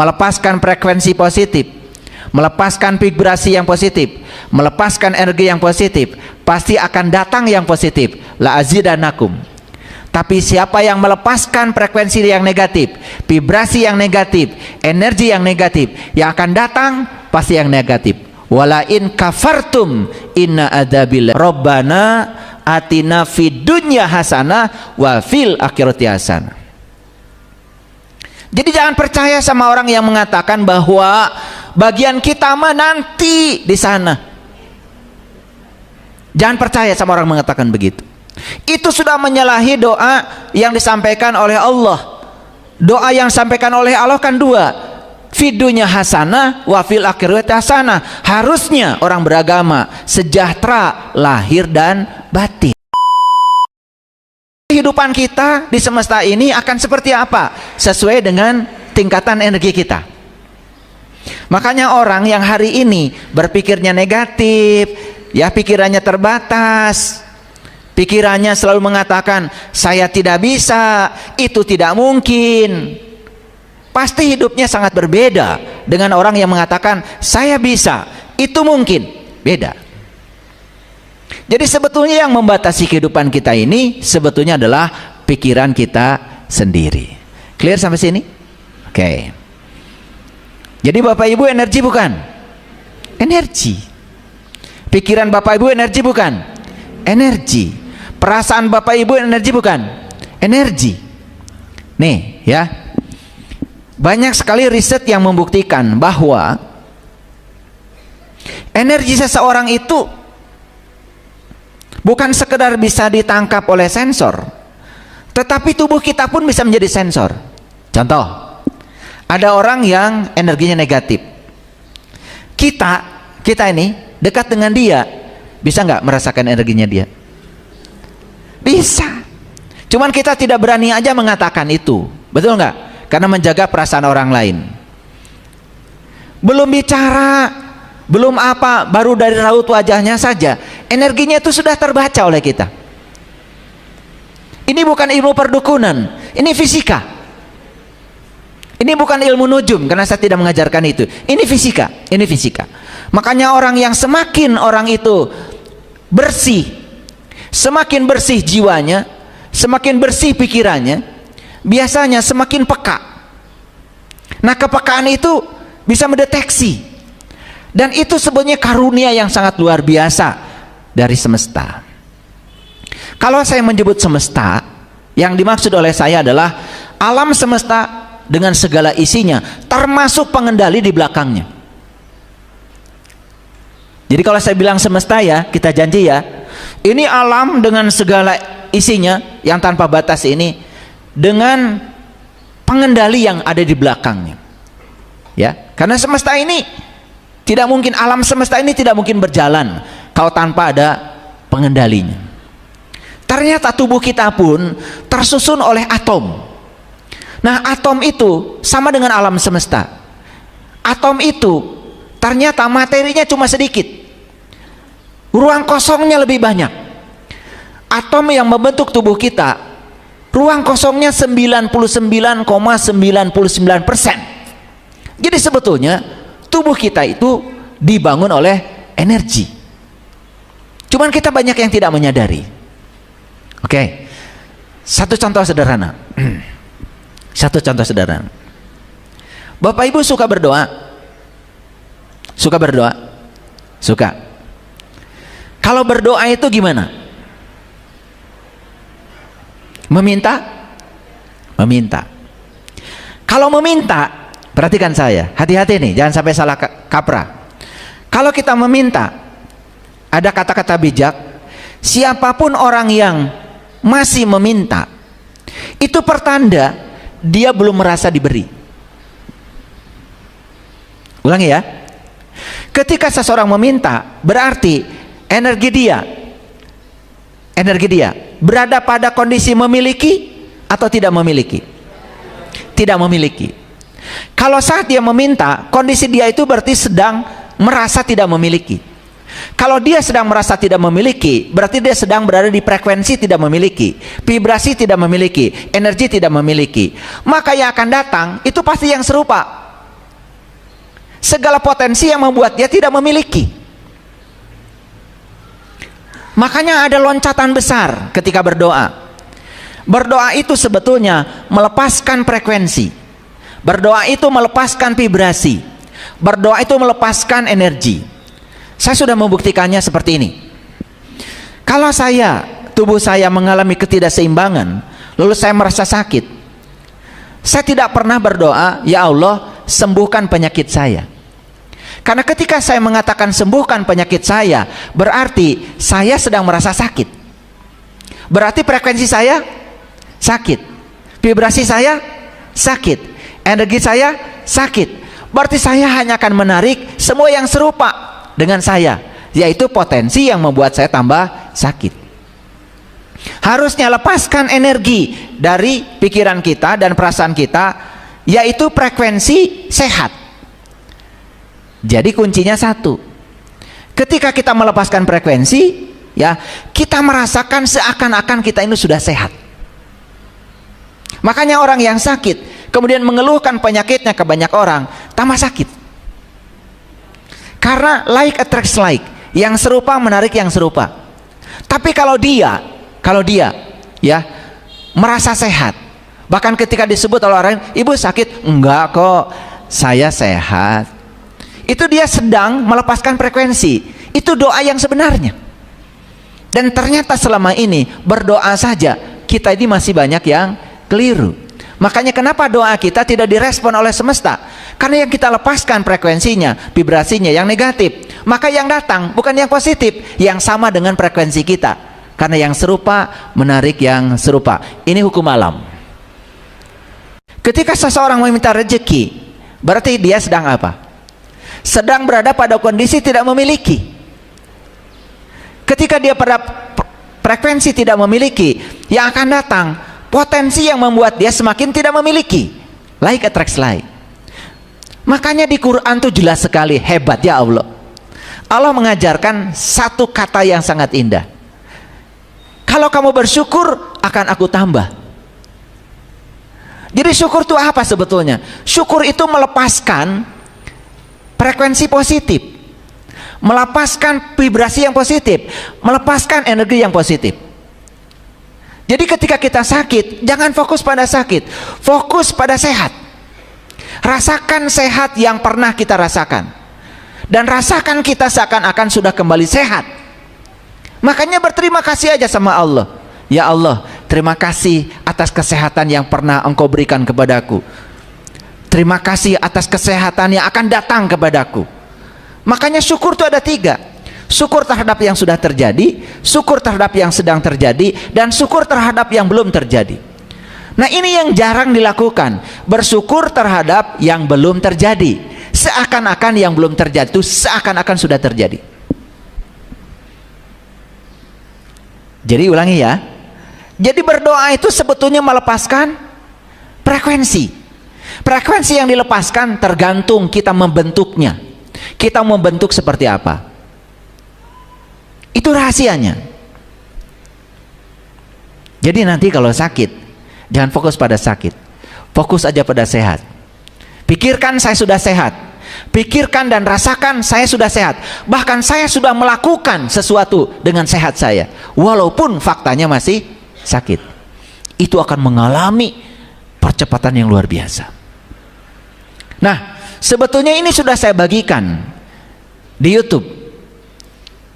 melepaskan frekuensi positif, melepaskan vibrasi yang positif, melepaskan energi yang positif, pasti akan datang yang positif. La azidanakum. Tapi siapa yang melepaskan frekuensi yang negatif, vibrasi yang negatif, energi yang negatif, yang akan datang pasti yang negatif. Wala in kafartum inna adzabil rabbana atina fid dunya hasanah wa fil akhirati hasanah. Jadi jangan percaya sama orang yang mengatakan bahwa bagian kita mah nanti di sana. Jangan percaya sama orang mengatakan begitu. Itu sudah menyalahi doa yang disampaikan oleh Allah. Doa yang disampaikan oleh Allah kan dua, fidunya hasanah wa fil akhirati hasanah. Harusnya orang beragama sejahtera lahir dan batin. Kehidupan kita di semesta ini akan seperti apa? Sesuai dengan tingkatan energi kita. Makanya orang yang hari ini berpikirnya negatif, ya pikirannya terbatas, pikirannya selalu mengatakan saya tidak bisa, itu tidak mungkin, pasti hidupnya sangat berbeda dengan orang yang mengatakan saya bisa, itu mungkin. Beda. Jadi sebetulnya yang membatasi kehidupan kita ini sebetulnya adalah pikiran kita sendiri. Clear sampai sini? Oke. Jadi Bapak Ibu energi bukan? Energi. Pikiran Bapak Ibu energi bukan? Energi. Perasaan Bapak Ibu energi bukan? Energi. Nih ya, banyak sekali riset yang membuktikan bahwa energi seseorang itu bukan sekedar bisa ditangkap oleh sensor, tetapi tubuh kita pun bisa menjadi sensor. Contoh, ada orang yang energinya negatif, kita ini dekat dengan dia, bisa nggak merasakan energinya dia? Bisa. Cuman kita tidak berani aja mengatakan itu, betul nggak? Karena menjaga perasaan orang lain. Belum bicara, belum apa, baru dari raut wajahnya saja energinya itu sudah terbaca oleh kita. Ini bukan ilmu perdukunan, ini fisika. Ini bukan ilmu nujum, karena saya tidak mengajarkan itu. Ini fisika, ini fisika. Makanya orang yang semakin orang itu bersih, semakin bersih jiwanya, semakin bersih pikirannya, biasanya semakin peka. Nah, kepekaan itu bisa mendeteksi, dan itu sebenarnya karunia yang sangat luar biasa dari semesta. Kalau saya menyebut semesta, yang dimaksud oleh saya adalah alam semesta dengan segala isinya, termasuk pengendali di belakangnya. Jadi kalau saya bilang semesta, ya kita janji ya, ini alam dengan segala isinya yang tanpa batas ini, dengan pengendali yang ada di belakangnya. Ya, karena semesta ini tidak mungkin, alam semesta ini tidak mungkin berjalan kalau tanpa ada pengendalinya. Ternyata tubuh kita pun tersusun oleh atom. Nah, atom itu sama dengan alam semesta. Atom itu ternyata materinya cuma sedikit, ruang kosongnya lebih banyak. Atom yang membentuk tubuh kita, ruang kosongnya 99,99%. Jadi sebetulnya tubuh kita itu dibangun oleh energi. Cuman kita banyak yang tidak menyadari. Oke. Satu contoh sederhana. Satu contoh sederhana. Bapak Ibu suka berdoa? Suka berdoa? Suka. Kalau berdoa itu gimana? Meminta? Meminta. Kalau meminta, perhatikan saya, hati-hati nih, jangan sampai salah kaprah. Kalau kita meminta, ada kata-kata bijak, siapapun orang yang masih meminta, itu pertanda dia belum merasa diberi. Ulangi ya. Ketika seseorang meminta, berarti energi dia berada pada kondisi memiliki atau tidak memiliki? Tidak memiliki. Kalau saat dia meminta, kondisi dia itu berarti sedang merasa tidak memiliki. Kalau dia sedang merasa tidak memiliki, berarti dia sedang berada di frekuensi tidak memiliki, vibrasi tidak memiliki, energi tidak memiliki. Maka yang akan datang itu pasti yang serupa. segala potensi yang membuat dia tidak memiliki. Makanya ada loncatan besar ketika berdoa. Berdoa itu sebetulnya melepaskan frekuensi. Berdoa itu melepaskan vibrasi. Berdoa itu melepaskan energi. Saya sudah membuktikannya seperti ini. Kalau tubuh saya mengalami ketidakseimbangan, lalu saya merasa sakit, saya tidak pernah berdoa, ya Allah, sembuhkan penyakit saya. Karena ketika saya mengatakan sembuhkan penyakit saya, berarti saya sedang merasa sakit. Berarti frekuensi saya sakit, vibrasi saya sakit, energi saya sakit. Berarti saya hanya akan menarik semua yang serupa dengan saya, yaitu potensi yang membuat saya tambah sakit. Harusnya lepaskan energi dari pikiran kita dan perasaan kita, yaitu frekuensi sehat. Jadi kuncinya satu. Ketika kita melepaskan frekuensi, ya, kita merasakan seakan-akan kita ini sudah sehat. Makanya orang yang sakit kemudian mengeluhkan penyakitnya ke banyak orang, tambah sakit. Karena like attracts like, yang serupa menarik yang serupa. Tapi kalau dia ya merasa sehat, bahkan ketika disebut oleh orang, ibu sakit, enggak kok, saya sehat, itu dia sedang melepaskan frekuensi. Itu doa yang sebenarnya. Dan ternyata selama ini berdoa saja kita ini masih banyak yang keliru. Makanya kenapa doa kita tidak direspon oleh semesta? Karena yang kita lepaskan frekuensinya, vibrasinya yang negatif. Maka yang datang bukan yang positif, yang sama dengan frekuensi kita. Karena yang serupa menarik yang serupa. Ini hukum alam. Ketika seseorang meminta rezeki, berarti dia sedang apa? Sedang berada pada kondisi tidak memiliki. Ketika dia pada frekuensi tidak memiliki, yang akan datang potensi yang membuat dia semakin tidak memiliki. Like attracts like. Makanya di Quran tuh jelas sekali, hebat ya Allah. Allah mengajarkan satu kata yang sangat indah. Kalau kamu bersyukur, akan aku tambah. Jadi syukur itu apa sebetulnya? Syukur itu melepaskan frekuensi positif, melepaskan vibrasi yang positif, melepaskan energi yang positif. Jadi ketika kita sakit, jangan fokus pada sakit, fokus pada sehat. Rasakan sehat yang pernah kita rasakan, dan rasakan kita seakan-akan sudah kembali sehat. Makanya berterima kasih aja sama Allah. Ya Allah, terima kasih atas kesehatan yang pernah Engkau berikan kepadaku. Terima kasih atas kesehatan yang akan datang kepadaku. Makanya syukur itu ada 3. Syukur terhadap yang sudah terjadi, syukur terhadap yang sedang terjadi, dan syukur terhadap yang belum terjadi. Nah ini yang jarang dilakukan. Bersyukur terhadap yang belum terjadi, seakan-akan yang belum terjadi itu seakan-akan sudah terjadi. Jadi ulangi ya. Jadi berdoa itu sebetulnya melepaskan frekuensi. Frekuensi yang dilepaskan tergantung kita membentuknya. Kita membentuk seperti apa? Itu rahasianya. Jadi nanti kalau sakit, jangan fokus pada sakit, fokus aja pada sehat. Pikirkan saya sudah sehat, pikirkan dan rasakan saya sudah sehat. Bahkan saya sudah melakukan sesuatu dengan sehat saya, walaupun faktanya masih sakit. Itu akan mengalami percepatan yang luar biasa. Nah, sebetulnya ini sudah saya bagikan di YouTube.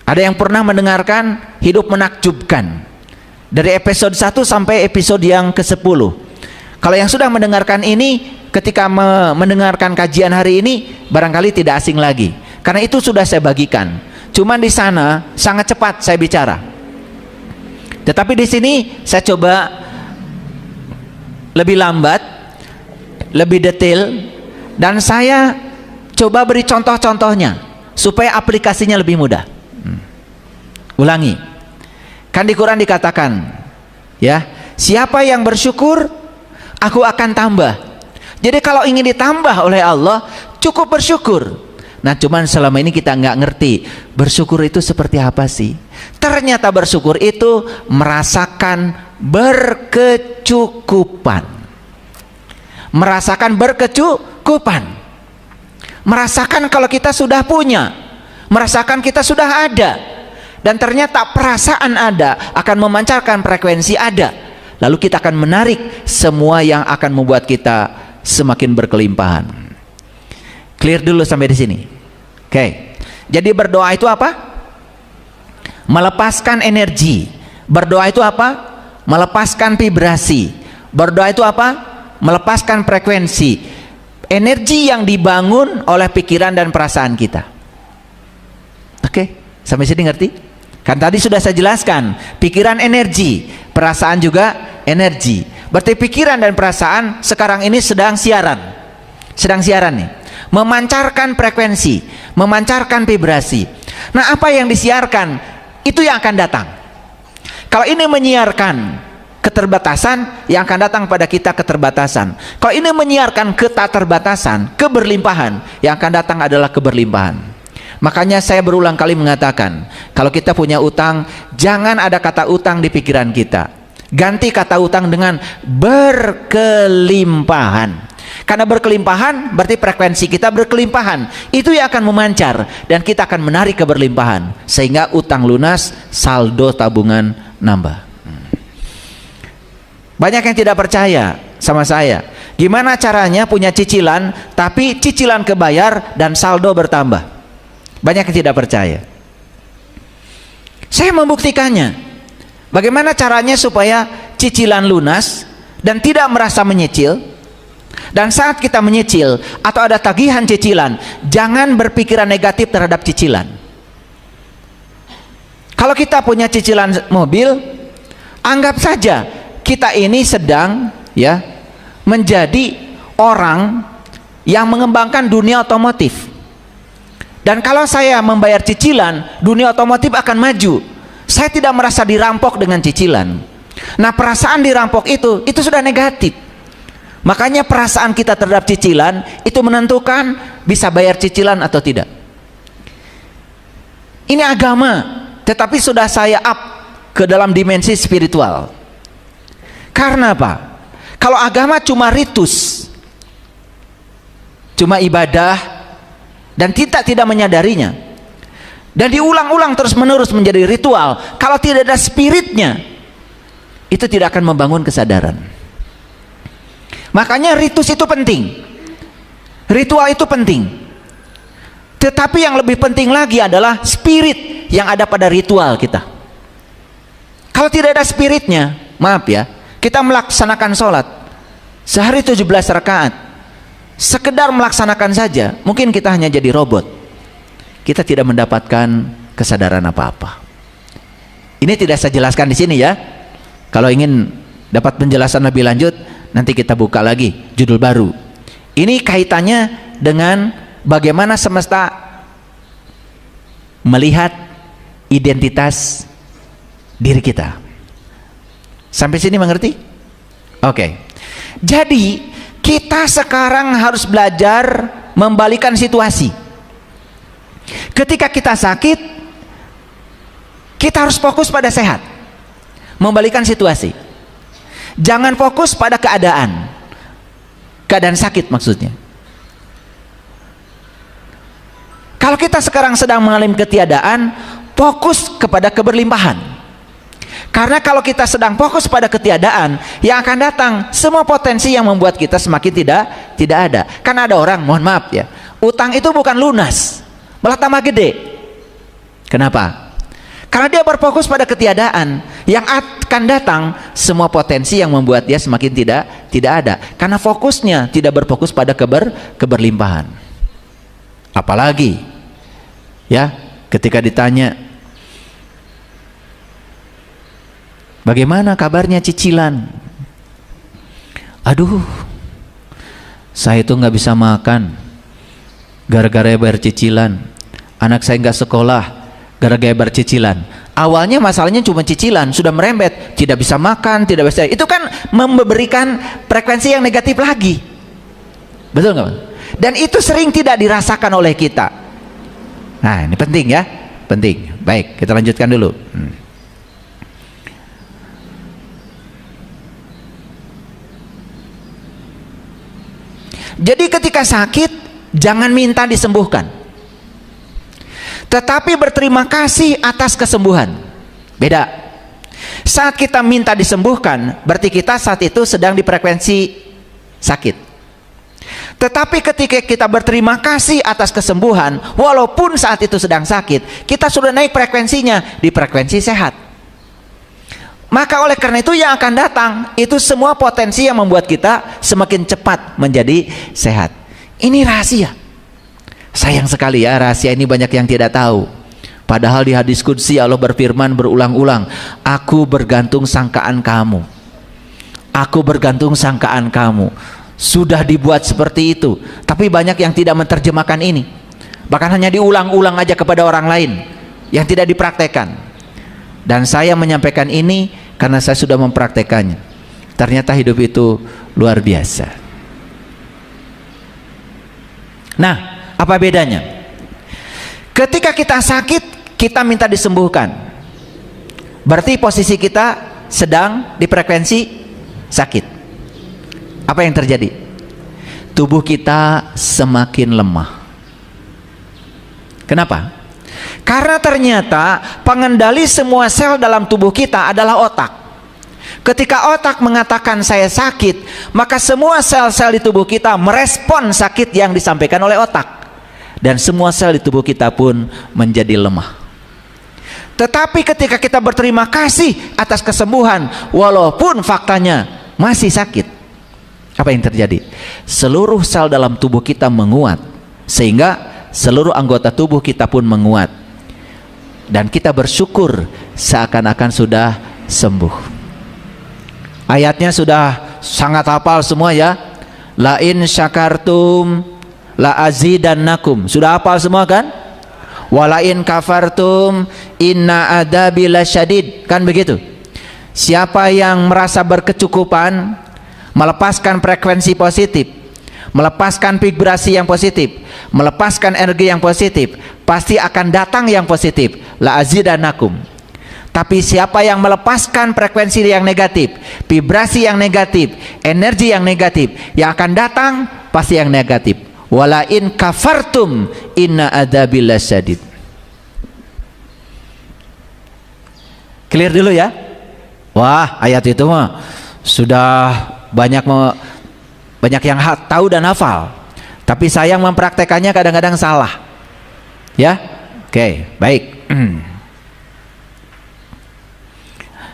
Ada yang pernah mendengarkan Hidup Menakjubkan dari episode 1 sampai episode yang ke-10. Kalau yang sudah mendengarkan ini, ketika mendengarkan kajian hari ini, barangkali tidak asing lagi. Karena itu sudah saya bagikan. Cuman di sana sangat cepat saya bicara. Tetapi di sini saya coba lebih lambat, lebih detail, dan saya coba beri contoh-contohnya supaya aplikasinya lebih mudah. Ulangi. Kan di Quran dikatakan, ya, siapa yang bersyukur, aku akan tambah. Jadi kalau ingin ditambah oleh Allah, cukup bersyukur. Nah, cuman selama ini kita nggak ngerti bersyukur itu seperti apa sih. Ternyata bersyukur itu merasakan berkecukupan. Merasakan berkecukupan. merasakan kalau kita sudah punya, merasakan kita sudah ada, dan ternyata perasaan ada akan memancarkan frekuensi ada, lalu kita akan menarik semua yang akan membuat kita semakin berkelimpahan. Clear dulu sampai di sini. Oke. Jadi berdoa itu apa? Melepaskan energi. Berdoa itu apa? Melepaskan vibrasi. Berdoa itu apa? Melepaskan frekuensi. Energi yang dibangun oleh pikiran dan perasaan kita. Oke, sampai sini ngerti? Kan tadi sudah saya jelaskan, pikiran energi, perasaan juga energi. Berarti pikiran dan perasaan sekarang ini sedang siaran. Sedang siaran nih. Memancarkan frekuensi, memancarkan vibrasi. Nah, apa yang disiarkan itu yang akan datang. Kalau ini menyiarkan keterbatasan, yang akan datang pada kita keterbatasan. Kalau ini menyiarkan keterbatasan, keberlimpahan, yang akan datang adalah keberlimpahan. Makanya saya berulang kali mengatakan, kalau kita punya utang, jangan ada kata utang di pikiran kita. Ganti kata utang dengan berkelimpahan. Karena berkelimpahan berarti frekuensi kita berkelimpahan. Itu yang akan memancar dan kita akan menarik keberlimpahan, sehingga utang lunas, saldo tabungan nambah. Banyak yang tidak percaya sama saya. Gimana caranya punya cicilan tapi cicilan kebayar dan saldo bertambah? Banyak yang tidak percaya. Saya membuktikannya. Bagaimana caranya supaya cicilan lunas dan tidak merasa menyicil? Dan saat kita menyicil atau ada tagihan cicilan, jangan berpikiran negatif terhadap cicilan. Kalau kita punya cicilan mobil, anggap saja kita ini sedang menjadi orang yang mengembangkan dunia otomotif. Dan kalau saya membayar cicilan, dunia otomotif akan maju. Saya tidak merasa dirampok dengan cicilan. Nah, perasaan dirampok itu sudah negatif. Makanya perasaan kita terhadap cicilan itu menentukan bisa bayar cicilan atau tidak. Ini agama, tetapi sudah saya up ke dalam dimensi spiritual. Karena apa? Kalau agama cuma ritus, cuma ibadah, dan kita tidak menyadarinya, dan diulang-ulang terus-menerus menjadi ritual, kalau tidak ada spiritnya, itu tidak akan membangun kesadaran. Makanya ritus itu penting, ritual itu penting, tetapi yang lebih penting lagi adalah spirit yang ada pada ritual kita. Kalau tidak ada spiritnya, maaf ya, kita melaksanakan sholat sehari 17 rakaat, sekedar melaksanakan saja, mungkin kita hanya jadi robot. Kita tidak mendapatkan kesadaran apa-apa. Ini tidak saya jelaskan di sini ya. Kalau ingin dapat penjelasan lebih lanjut, nanti kita buka lagi judul baru. Ini kaitannya dengan bagaimana semesta melihat identitas diri kita. Sampai sini mengerti? Oke. Jadi kita sekarang harus belajar membalikan situasi. Ketika kita sakit, kita harus fokus pada sehat. Membalikan situasi. Jangan fokus pada keadaan sakit maksudnya. Kalau kita sekarang sedang mengalami ketiadaan, fokus kepada keberlimpahan. Karena kalau kita sedang fokus pada ketiadaan, yang akan datang semua potensi yang membuat kita semakin tidak ada. Karena ada orang, mohon maaf ya, utang itu bukan lunas, malah tambah gede. Kenapa? Karena dia berfokus pada ketiadaan, yang akan datang semua potensi yang membuat dia semakin tidak ada. Karena fokusnya tidak berfokus pada keberlimpahan. Apalagi ya, ketika ditanya, bagaimana kabarnya cicilan? Aduh, saya itu nggak bisa makan gara-gara bayar cicilan. Anak saya nggak sekolah gara-gara bayar cicilan. Awalnya masalahnya cuma cicilan, sudah merembet, tidak bisa makan, tidak bisa. Itu kan memberikan frekuensi yang negatif lagi. Betul nggak? Dan itu sering tidak dirasakan oleh kita. Nah, ini penting ya, penting. Baik, kita lanjutkan dulu. Jadi ketika sakit, jangan minta disembuhkan, tetapi berterima kasih atas kesembuhan. Beda. Saat kita minta disembuhkan, berarti kita saat itu sedang di frekuensi sakit. Tetapi ketika kita berterima kasih atas kesembuhan, walaupun saat itu sedang sakit, kita sudah naik frekuensinya di frekuensi sehat. Maka oleh karena itu yang akan datang itu semua potensi yang membuat kita semakin cepat menjadi sehat. Ini rahasia. Sayang sekali ya, rahasia ini banyak yang tidak tahu. Padahal di hadis qudsi Allah berfirman berulang-ulang, aku bergantung sangkaan kamu, aku bergantung sangkaan kamu. Sudah dibuat seperti itu, tapi banyak yang tidak menerjemahkan ini, bahkan hanya diulang-ulang aja kepada orang lain yang tidak dipraktekkan. Dan saya menyampaikan ini karena saya sudah mempraktekannya. Ternyata hidup itu luar biasa. Nah, apa bedanya? Ketika kita sakit, kita minta disembuhkan, berarti posisi kita sedang di frekuensi sakit. Apa yang terjadi? Tubuh kita semakin lemah. Kenapa? Karena ternyata pengendali semua sel dalam tubuh kita adalah otak. Ketika otak mengatakan saya sakit, maka semua sel-sel di tubuh kita merespon sakit yang disampaikan oleh otak. Dan semua sel di tubuh kita pun menjadi lemah. Tetapi ketika kita berterima kasih atas kesembuhan, walaupun faktanya masih sakit, apa yang terjadi? Seluruh sel dalam tubuh kita menguat, sehingga seluruh anggota tubuh kita pun menguat. Dan kita bersyukur seakan-akan sudah sembuh. Ayatnya sudah sangat hafal semua ya. La in syakartum la azidannakum. Sudah hafal semua kan? Walain kafartum inna adabi lasyadid, kan begitu? Siapa yang merasa berkecukupan, melepaskan frekuensi positif, melepaskan vibrasi yang positif, melepaskan energi yang positif, pasti akan datang yang positif. La azidannakum. Tapi siapa yang melepaskan frekuensi yang negatif, vibrasi yang negatif, energi yang negatif, yang akan datang pasti yang negatif. Walain kafartum inna adabil lasyadid. Clear dulu ya. Wah, ayat itu mah sudah banyak yang tahu dan hafal. Tapi sayang mempraktekannya kadang-kadang salah. Ya? Oke, baik.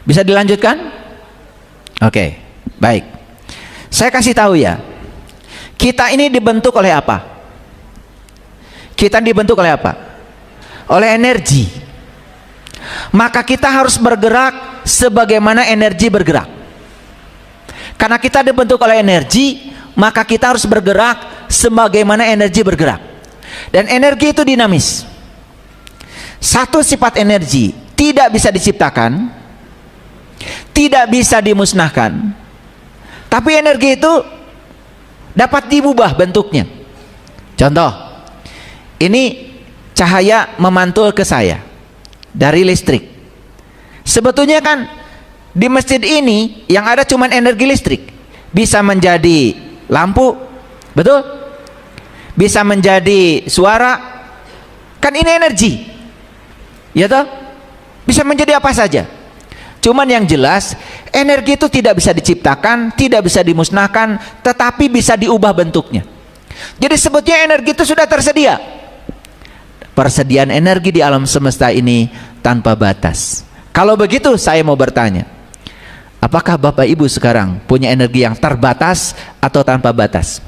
Bisa dilanjutkan? Oke, baik. Saya kasih tahu ya. Kita ini dibentuk oleh apa? Kita dibentuk oleh apa? Oleh energi. Maka kita harus bergerak sebagaimana energi bergerak. Karena kita dibentuk oleh energi, maka kita harus bergerak sebagaimana energi bergerak. Dan energi itu dinamis. Satu sifat energi tidak bisa diciptakan, tidak bisa dimusnahkan. Tapi energi itu dapat diubah bentuknya. Contoh, ini cahaya memantul ke saya dari listrik. Sebetulnya kan di masjid ini yang ada cuma energi listrik. Bisa menjadi lampu, betul? Bisa menjadi suara. Kan ini energi. Ya toh? Bisa menjadi apa saja. Cuman yang jelas, energi itu tidak bisa diciptakan, tidak bisa dimusnahkan, tetapi bisa diubah bentuknya. Jadi sebetulnya energi itu sudah tersedia. Persediaan energi di alam semesta ini tanpa batas. Kalau begitu saya mau bertanya, apakah Bapak Ibu sekarang punya energi yang terbatas atau tanpa batas?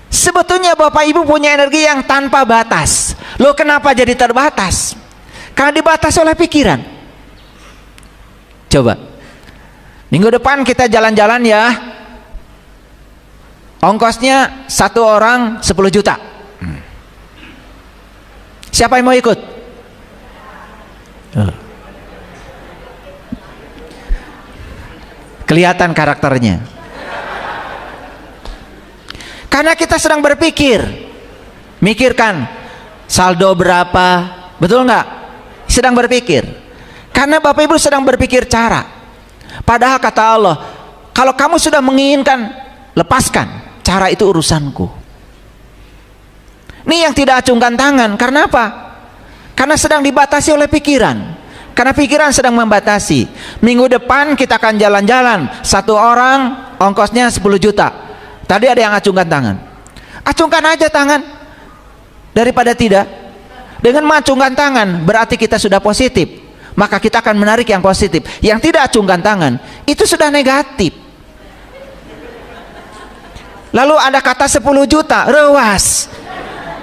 Sebetulnya Bapak Ibu punya energi yang tanpa batas. Loh, kenapa jadi terbatas? Karena dibatasi oleh pikiran. Coba minggu depan kita jalan-jalan ya, ongkosnya satu orang 10 juta. Siapa yang mau ikut? Kelihatan karakternya. Karena kita sedang berpikir, mikirkan saldo berapa, betul nggak? Sedang berpikir. Karena Bapak Ibu sedang berpikir cara. Padahal kata Allah, kalau kamu sudah menginginkan, lepaskan. cara itu urusanku. Ini yang tidak acungkan tangan. Karena apa? Karena sedang dibatasi oleh pikiran. Karena pikiran sedang membatasi. Minggu depan kita akan jalan-jalan, satu orang ongkosnya 10 juta. Tadi ada yang acungkan tangan. Acungkan aja tangan daripada tidak. Dengan mengacungkan tangan berarti kita sudah positif, maka kita akan menarik yang positif. Yang tidak acungkan tangan itu sudah negatif. Lalu ada kata 10 juta, rewas.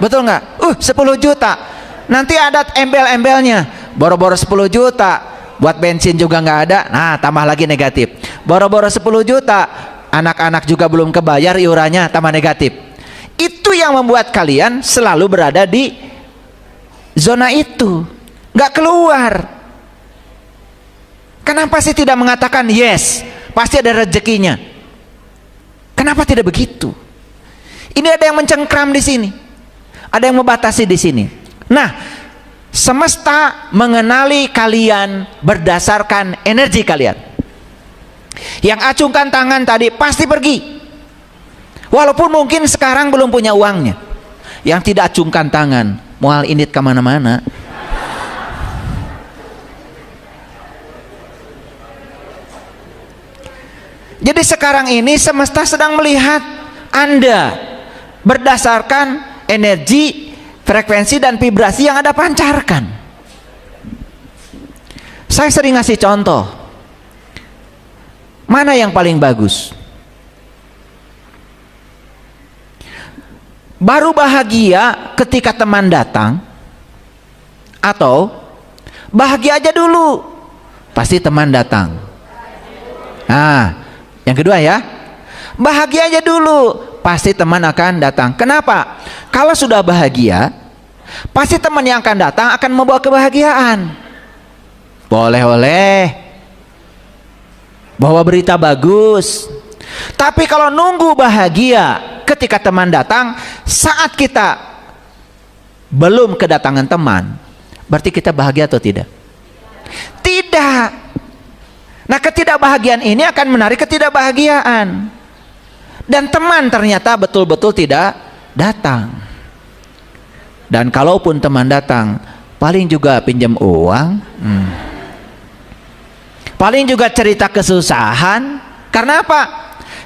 Betul nggak? 10 juta. Nanti ada embel-embelnya. Boro-boro 10 juta, buat bensin juga nggak ada. Nah, tambah lagi negatif. Boro-boro 10 juta, anak-anak juga belum kebayar iurannya, tambah negatif. Itu yang membuat kalian selalu berada di zona itu, nggak keluar. Kenapa sih tidak mengatakan yes, pasti ada rezekinya? Kenapa tidak begitu? Ini ada yang mencengkram di sini, ada yang membatasi di sini. Nah, semesta mengenali kalian berdasarkan energi kalian. Yang acungkan tangan tadi pasti pergi, walaupun mungkin sekarang belum punya uangnya. Yang tidak acungkan tangan, mual init kemana-mana. Jadi sekarang ini semesta sedang melihat Anda berdasarkan energi, frekuensi dan vibrasi yang Anda pancarkan. Saya sering ngasih contoh. Mana yang paling bagus? Baru bahagia ketika teman datang, atau bahagia aja dulu pasti teman datang? Nah, yang kedua ya, bahagia aja dulu pasti teman akan datang. Kenapa? Kalau sudah bahagia, pasti teman yang akan datang akan membawa kebahagiaan. Boleh-oleh, bawa berita bagus. Tapi kalau nunggu bahagia ketika teman datang, saat kita belum kedatangan teman, berarti kita bahagia atau tidak? Tidak. Nah, ketidakbahagiaan ini akan menarik ketidakbahagiaan. Dan teman ternyata betul-betul tidak datang. Dan kalaupun teman datang, paling juga pinjam uang, paling juga cerita kesusahan. Karena apa?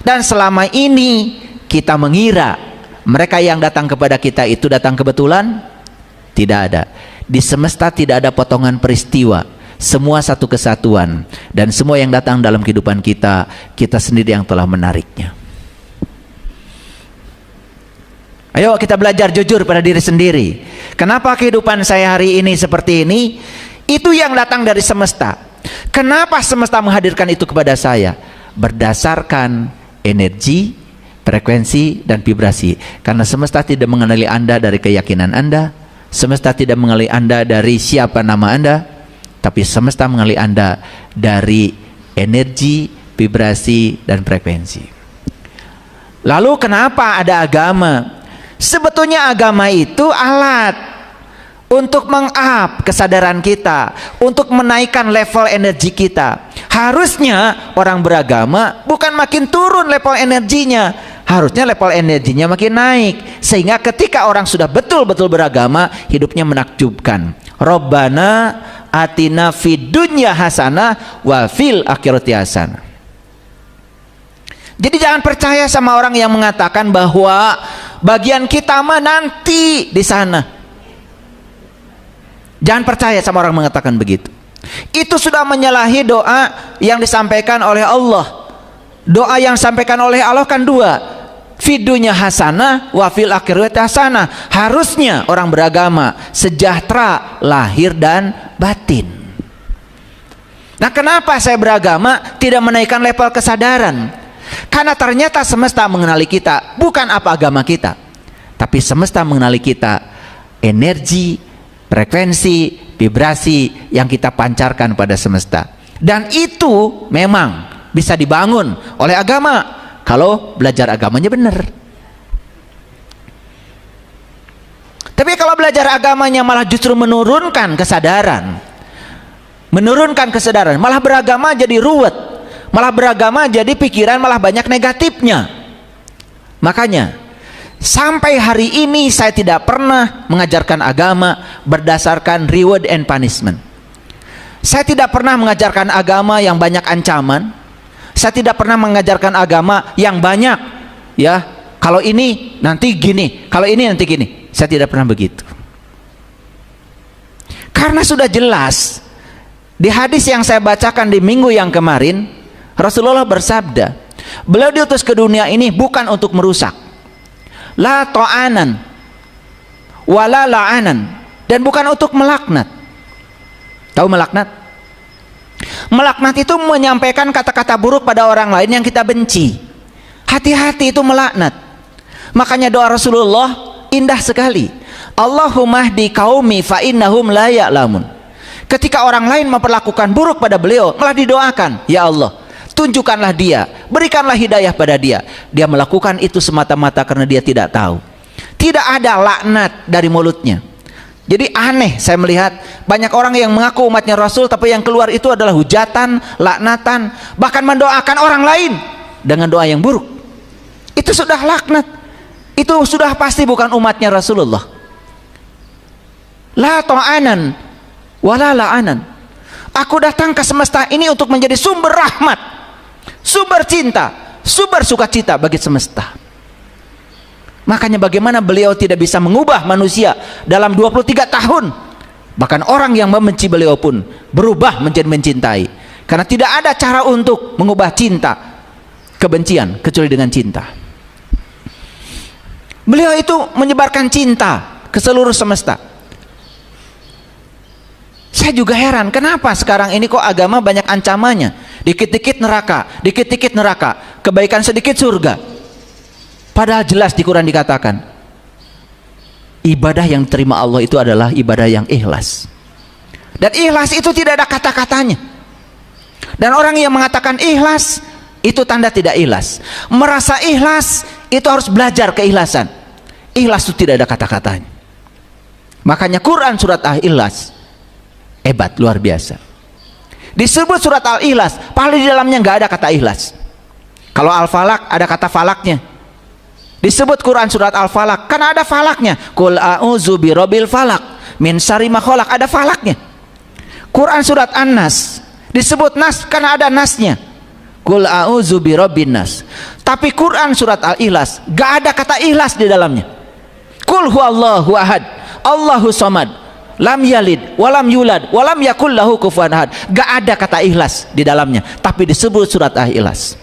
Dan selama ini kita mengira mereka yang datang kepada kita itu datang kebetulan. Tidak ada. Di semesta tidak ada potongan peristiwa, semua satu kesatuan. Dan semua yang datang dalam kehidupan kita, kita sendiri yang telah menariknya. Ayo kita belajar jujur pada diri sendiri. Kenapa kehidupan saya hari ini seperti ini? Itu yang datang dari semesta. Kenapa semesta menghadirkan itu kepada saya? Berdasarkan energi, frekuensi, dan vibrasi. Karena semesta tidak mengenali Anda dari keyakinan Anda, semesta tidak mengenali Anda dari siapa nama Anda, tapi semesta mengenali Anda dari energi, vibrasi, dan frekuensi. Lalu kenapa ada agama? Sebetulnya agama itu alat untuk meng-up kesadaran kita, untuk menaikkan level energi kita. Harusnya orang beragama bukan makin turun level energinya, harusnya level energinya makin naik, sehingga ketika orang sudah betul-betul beragama, hidupnya menakjubkan. Rabbana atina fid dunya hasanah wa fil akhirati hasanah. Jadi jangan percaya sama orang yang mengatakan bahwa bagian kita mah nanti di sana. Jangan percaya sama orang mengatakan begitu. Itu sudah menyalahi doa yang disampaikan oleh Allah. Doa yang disampaikan oleh Allah kan dua, fidunya hasanah wa fil akhirati hasanah. Harusnya orang beragama sejahtera lahir dan batin. Nah, kenapa saya beragama tidak menaikkan level kesadaran? Karena ternyata semesta mengenali kita bukan apa agama kita, tapi semesta mengenali kita energi, frekuensi, vibrasi yang kita pancarkan pada semesta. Dan itu memang bisa dibangun oleh agama kalau belajar agamanya benar. Tapi kalau belajar agamanya malah justru menurunkan kesadaran, malah beragama jadi ruwet, malah beragama jadi pikiran malah banyak negatifnya. Makanya sampai hari ini saya tidak pernah mengajarkan agama berdasarkan reward and punishment. Saya tidak pernah mengajarkan agama yang banyak ancaman. Saya tidak pernah mengajarkan agama yang banyak, ya, kalau ini nanti gini, kalau ini nanti gini. Saya tidak pernah begitu. Karena sudah jelas di hadis yang saya bacakan di minggu yang kemarin, Rasulullah bersabda, beliau diutus ke dunia ini bukan untuk merusak. La ta'anan wala la'anan, dan bukan untuk melaknat. Tahu melaknat? Melaknat itu menyampaikan kata-kata buruk pada orang lain yang kita benci. Hati-hati, itu melaknat. Makanya doa Rasulullah indah sekali. Allahumma hdi qaumi fa innahum la ya'lamun. Ketika orang lain memperlakukan buruk pada beliau, malah didoakan, ya Allah, tunjukkanlah dia, berikanlah hidayah pada dia. Dia melakukan itu semata-mata karena dia tidak tahu. Tidak ada laknat dari mulutnya. Jadi aneh saya melihat banyak orang yang mengaku umatnya Rasul, tapi yang keluar itu adalah hujatan, laknatan, bahkan mendoakan orang lain dengan doa yang buruk. Itu sudah laknat. Itu sudah pasti bukan umatnya Rasulullah. La ta'anan wala la'anan. Aku datang ke semesta ini untuk menjadi sumber rahmat, sumber cinta, sumber sukacita bagi semesta. Makanya bagaimana beliau tidak bisa mengubah manusia dalam 23 tahun. Bahkan orang yang membenci beliau pun berubah menjadi mencintai. Karena tidak ada cara untuk mengubah cinta kebencian kecuali dengan cinta. Beliau itu menyebarkan cinta ke seluruh semesta. Saya juga heran, kenapa sekarang ini kok agama banyak ancamannya? Dikit-dikit neraka, dikit-dikit neraka, kebaikan sedikit surga. Padahal jelas di Quran dikatakan, ibadah yang terima Allah itu adalah ibadah yang ikhlas. Dan ikhlas itu tidak ada kata-katanya. Dan orang yang mengatakan ikhlas, itu tanda tidak ikhlas. Merasa ikhlas, itu harus belajar keikhlasan. Ikhlas itu tidak ada kata-katanya. Makanya Quran surat Al-Ikhlas hebat, luar biasa. Disebut surat Al-Ikhlas, padahal di dalamnya nggak ada kata ikhlas. Kalau Al-Falaq ada kata falaknya. Disebut Quran surat Al-Falaq karena ada falaknya. Qul a'udzu birabbil falaq min syarri ma khalaq, ada falaknya. Quran surat An-Nas disebut nas karena ada nasnya. Qul a'udzu birabbin nas. Tapi Quran surat Al-Ikhlas gak ada kata ikhlas di dalamnya. Qul huwallahu ahad, Allahu samad, lam yalid walam yulad walam yakul lahu kufuwan ahad. Gak ada kata ikhlas di dalamnya, tapi disebut surat Al-Ikhlas.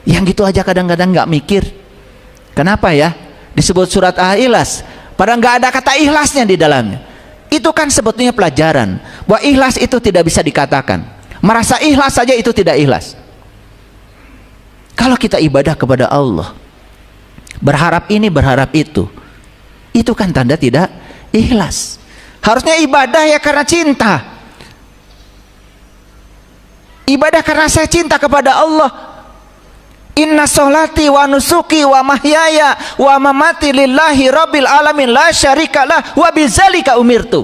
Yang gitu aja kadang-kadang gak mikir. Kenapa ya disebut surat Al-Ikhlas padahal nggak ada kata ikhlasnya di dalamnya? Itu kan sebetulnya pelajaran bahwa ikhlas itu tidak bisa dikatakan. Merasa ikhlas saja itu tidak ikhlas. Kalau kita ibadah kepada Allah, berharap ini berharap itu kan tanda tidak ikhlas. Harusnya ibadah ya karena cinta. Ibadah karena saya cinta kepada Allah. Inna sholati wa nusuki wa mahyaya wa mamati lillahi rabbil alamin la syarikalah wa bizalika umirtu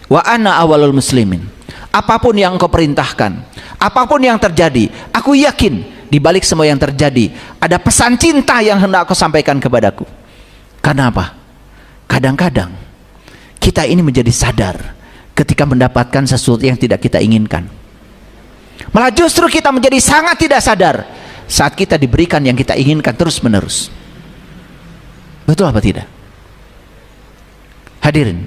wa ana awalul muslimin. Apapun yang engkau perintahkan, apapun yang terjadi, aku yakin di balik semua yang terjadi ada pesan cinta yang hendak aku sampaikan kepadaku. Karena apa? Kadang-kadang kita ini menjadi sadar ketika mendapatkan sesuatu yang tidak kita inginkan. Malah justru kita menjadi sangat tidak sadar saat kita diberikan yang kita inginkan terus menerus. Betul apa tidak? Hadirin,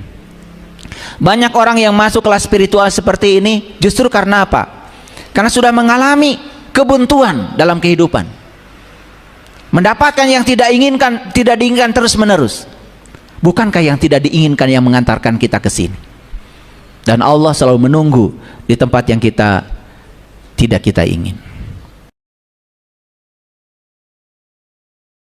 banyak orang yang masuk kelas spiritual seperti ini justru karena apa? Karena sudah mengalami kebuntuan dalam kehidupan, mendapatkan yang tidak diinginkan terus menerus. Bukankah yang tidak diinginkan yang mengantarkan kita ke sini? Dan Allah selalu menunggu di tempat yang tidak kita ingin.